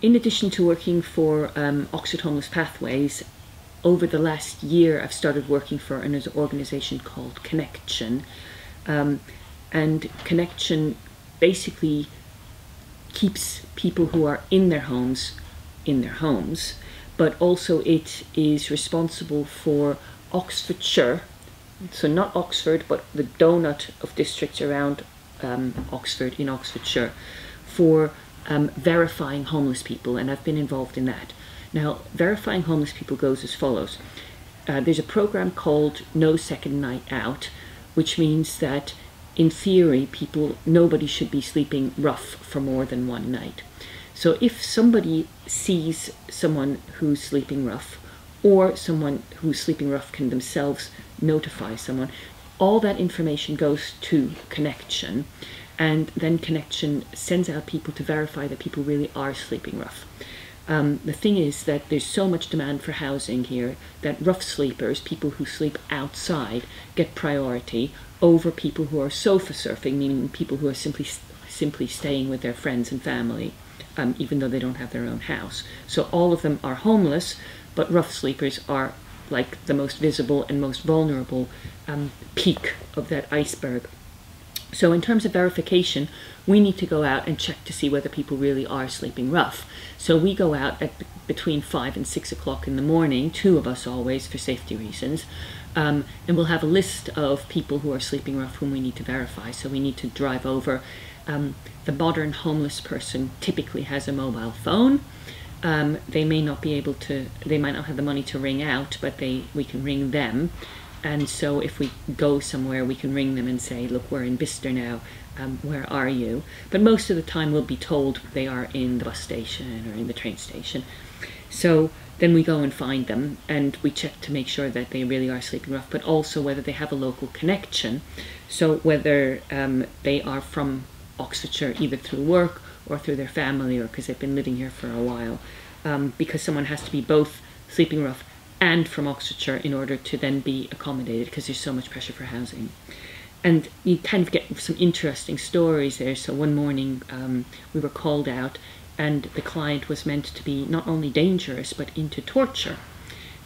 in addition to working for Oxford Homeless Pathways, over the last year I've started working for an organisation called Connection. And Connection basically keeps people who are in their homes, but also it is responsible for Oxfordshire, so not Oxford, but the donut of districts around Oxford, in Oxfordshire, for verifying homeless people, and I've been involved in that. Now, verifying homeless people goes as follows. There's a program called No Second Night Out, which means that in theory, nobody should be sleeping rough for more than one night. So if somebody sees someone who's sleeping rough, or someone who's sleeping rough can themselves notify someone, all that information goes to Connection, and then Connection sends out people to verify that people really are sleeping rough. The thing is that there's so much demand for housing here that rough sleepers, people who sleep outside, get priority over people who are sofa surfing, meaning people who are simply staying with their friends and family, even though they don't have their own house. So all of them are homeless, but rough sleepers are like the most visible and most vulnerable peak of that iceberg. So in terms of verification, we need to go out and check to see whether people really are sleeping rough. So we go out at between 5 and 6 o'clock in the morning, 2 of us always for safety reasons, and we'll have a list of people who are sleeping rough whom we need to verify. So we need to drive over. The modern homeless person typically has a mobile phone. They may not be able to, they might not have the money to ring out, but we can ring them. And so if we go somewhere, we can ring them and say, look, we're in Bicester now, where are you? But most of the time we'll be told they are in the bus station or in the train station. So then we go and find them, and we check to make sure that they really are sleeping rough, but also whether they have a local connection. So whether they are from Oxfordshire, either through work or through their family, or because they've been living here for a while, because someone has to be both sleeping rough and from Oxfordshire in order to then be accommodated, because there's so much pressure for housing. And you kind of get some interesting stories there. So one morning we were called out, and the client was meant to be not only dangerous but into torture.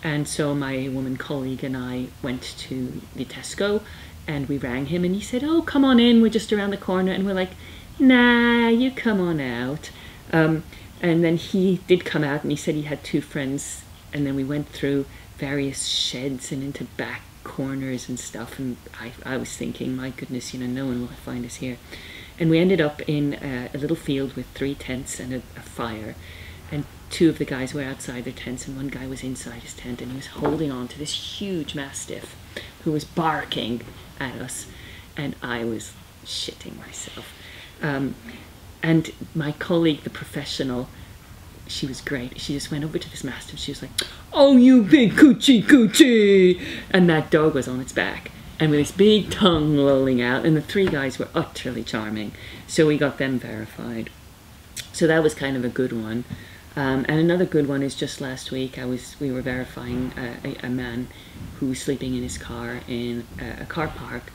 And so my woman colleague and I went to the Tesco, and we rang him, and he said, oh, come on in, we're just around the corner. And we're like, nah, you come on out. And then he did come out, and he said he had 2 friends. And then we went through various sheds and into back corners and stuff. And I was thinking, my goodness, no one will find us here. And we ended up in a little field with 3 tents and a fire. And 2 of the guys were outside their tents, and one guy was inside his tent, and he was holding on to this huge mastiff who was barking at us. And I was shitting myself. And my colleague, the professional, she was great. She just went over to this mastiff. She was like, oh, you big coochie coochie. And that dog was on its back, and with its big tongue lolling out. And the 3 guys were utterly charming. So we got them verified. So that was kind of a good one. And another good one is just last week, we were verifying a man who was sleeping in his car in a car park.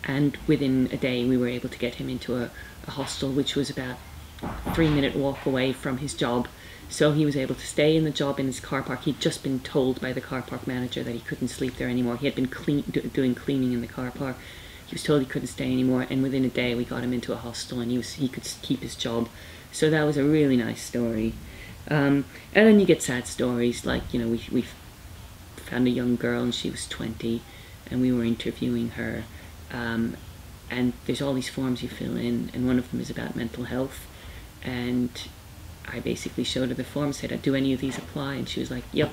And within a day, we were able to get him into a hostel, which was about a 3-minute walk away from his job. So he was able to stay in the job in his car park. He'd just been told by the car park manager that he couldn't sleep there anymore. He had been doing cleaning in the car park. He was told he couldn't stay anymore, and within a day we got him into a hostel, and he could keep his job. So that was a really nice story. And then you get sad stories, like, we found a young girl, and she was 20, and we were interviewing her. And there's all these forms you fill in, and one of them is about mental health. And I basically showed her the form, said, do any of these apply? And she was like, yup.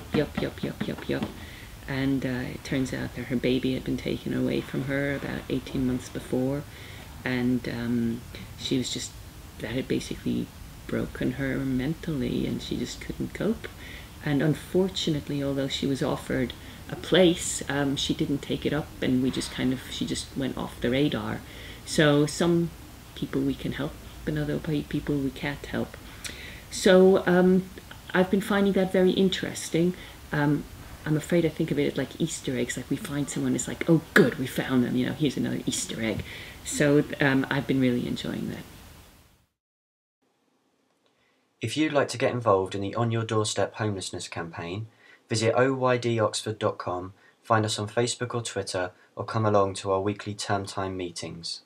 And it turns out that her baby had been taken away from her about 18 months before. And she was just, that had basically broken her mentally, and she just couldn't cope. And unfortunately, although she was offered a place, she didn't take it up, and she just went off the radar. So some people we can help, and other people we can't help. So I've been finding that very interesting. I'm afraid I think of it like Easter eggs, like we find someone, it's like, oh good, we found them, here's another Easter egg. So I've been really enjoying that. If you'd like to get involved in the On Your Doorstep homelessness campaign, visit oydoxford.com, find us on Facebook or Twitter, or come along to our weekly term time meetings.